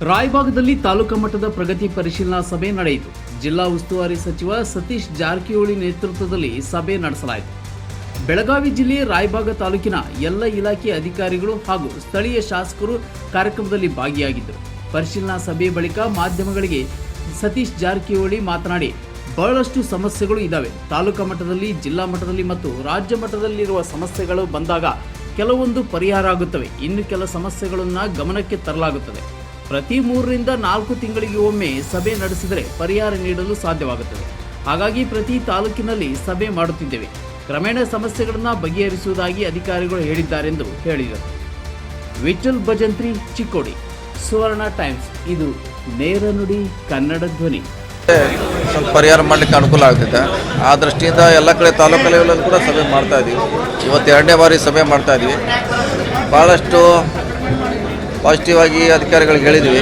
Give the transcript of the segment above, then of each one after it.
ರಾಯಬಾಗದಲ್ಲಿ ತಾಲೂಕಾ ಮಟ್ಟದ ಪ್ರಗತಿ ಪರಿಶೀಲನಾ ಸಭೆ ನಡೆಯಿತು. ಜಿಲ್ಲಾ ಉಸ್ತುವಾರಿ ಸಚಿವ ಸತೀಶ್ ಜಾರಕಿಹೊಳಿ ನೇತೃತ್ವದಲ್ಲಿ ಸಭೆ ನಡೆಸಲಾಯಿತು. ಬೆಳಗಾವಿ ಜಿಲ್ಲೆ ರಾಯಬಾಗ ತಾಲೂಕಿನ ಎಲ್ಲ ಇಲಾಖೆ ಅಧಿಕಾರಿಗಳು ಹಾಗೂ ಸ್ಥಳೀಯ ಶಾಸಕರು ಕಾರ್ಯಕ್ರಮದಲ್ಲಿ ಭಾಗಿಯಾಗಿದ್ದರು. ಪರಿಶೀಲನಾ ಸಭೆ ಬಳಿಕ ಮಾಧ್ಯಮಗಳಿಗೆ ಸತೀಶ್ ಜಾರಕಿಹೊಳಿ ಮಾತನಾಡಿ, ಬಹಳಷ್ಟು ಸಮಸ್ಯೆಗಳು ಇದ್ದಾವೆ. ತಾಲೂಕಾ ಮಟ್ಟದಲ್ಲಿ, ಜಿಲ್ಲಾ ಮಟ್ಟದಲ್ಲಿ ಮತ್ತು ರಾಜ್ಯ ಮಟ್ಟದಲ್ಲಿರುವ ಸಮಸ್ಯೆಗಳು ಬಂದಾಗ ಕೆಲವೊಂದು ಪರಿಹಾರ ಆಗುತ್ತವೆ. ಇನ್ನು ಕೆಲ ಸಮಸ್ಯೆಗಳನ್ನು ಗಮನಕ್ಕೆ ತರಲಾಗುತ್ತದೆ. ಪ್ರತಿ 3 ರಿಂದ 4 ತಿಂಗಳಿಗೆ ಒಮ್ಮೆ ಸಭೆ ನಡೆಸಿದರೆ ಪರಿಹಾರ ನೀಡಲು ಸಾಧ್ಯವಾಗುತ್ತದೆ. ಹಾಗಾಗಿ ಪ್ರತಿ ತಾಲೂಕಿನಲ್ಲಿ ಸಭೆ ಮಾಡುತ್ತಿದ್ದೇವೆ. ಕ್ರಮೇಣ ಸಮಸ್ಯೆಗಳನ್ನು ಬಗೆಹರಿಸುವುದಾಗಿ ಅಧಿಕಾರಿಗಳು ಹೇಳಿದ್ದಾರೆಂದು ಹೇಳಿದರು. ವಿಠಲ್ ಭಜಂತ್ರಿ, ಚಿಕ್ಕೋಡಿ, ಸುವರ್ಣ ಟೈಮ್ಸ್. ಇದು ನೇರ ನುಡಿ, ಕನ್ನಡ ಧ್ವನಿ. ಸ್ವಲ್ಪ ಪರಿಹಾರ ಮಾಡಲಿಕ್ಕೆ ಅನುಕೂಲ ಆಗ್ತಿದೆ. ಆ ದೃಷ್ಟಿಯಿಂದ ಎಲ್ಲ ಕಡೆ ತಾಲೂಕು ಲೆವೆಲಲ್ಲಿ ಕೂಡ ಸಭೆ ಮಾಡ್ತಾ ಇದ್ದೀವಿ. ಇವತ್ತು 2ನೇ ಬಾರಿ ಸಭೆ ಮಾಡ್ತಾ ಇದ್ದೀವಿ. ಭಾಳಷ್ಟು ಪಾಸಿಟಿವ್ ಆಗಿ ಅಧಿಕಾರಿಗಳಿಗೆ ಹೇಳಿದ್ವಿ.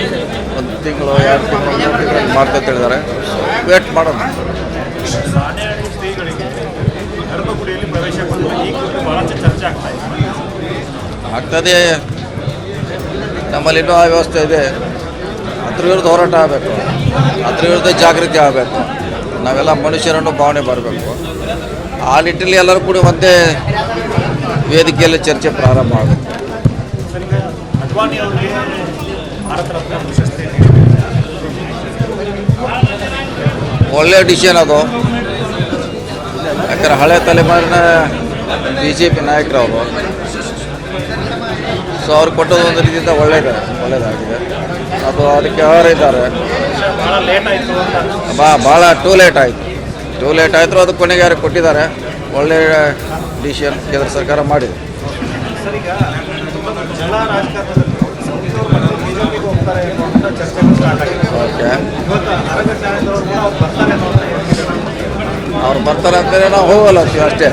1 ತಿಂಗಳು 2 ತಿಂಗಳು 3 ತಿಂಗಳು ಮಾಡ್ತಾ ಅಂತ ಹೇಳಿದ್ದಾರೆ. ವೇಟ್ ಮಾಡೋಣ. ಆಗ್ತದೆ. ನಮ್ಮಲ್ಲಿ ಇನ್ನೂ ಆ ವ್ಯವಸ್ಥೆ ಇದೆ. ಅದ್ರ ವಿರುದ್ಧ ಹೋರಾಟ ಆಗಬೇಕು, ಅದ್ರ ವಿರುದ್ಧ ಜಾಗೃತಿ ಆಗಬೇಕು. ನಾವೆಲ್ಲ ಮನುಷ್ಯರನ್ನು ಭಾವನೆ ಬರಬೇಕು. ಆ ನಿಟ್ಟಿನಲ್ಲಿ ಎಲ್ಲರೂ ಕೂಡ ಒಂದೇ ವೇದಿಕೆಯಲ್ಲಿ ಚರ್ಚೆ ಪ್ರಾರಂಭ ಆಗಬೇಕು. ಒಳ್ಳೆಯ ಡಿಸಿಷನ್ ಅದು. ಯಾಕಂದರೆ ಹಳೆ ತಲೆಮಾರಿನ BJP ನಾಯಕರವರು, ಸೊ ಅವ್ರು ಕೊಟ್ಟದ್ದು ಒಂದು ರೀತಿಯಿಂದ ಒಳ್ಳೆಯದಾಗಿದೆ. ಅದು ಅದಕ್ಕೆ ಇದ್ದಾರೆ. ಭಾಳ ಟೂ ಲೇಟ್ ಆಯಿತು. ಅದು ಕೊನೆಗೆ ಯಾರು ಕೊಟ್ಟಿದ್ದಾರೆ. ಒಳ್ಳೆಯ ಡಿಸಿಷನ್ ಕೇಂದ್ರ ಸರ್ಕಾರ ಮಾಡಿದೆ. ಓಕೆ, ಅವ್ರು ಬರ್ತಾರೆ ಅಂತಲೇ ನಾವು ಹೋಗಲ್ಲ ಅಷ್ಟೇ.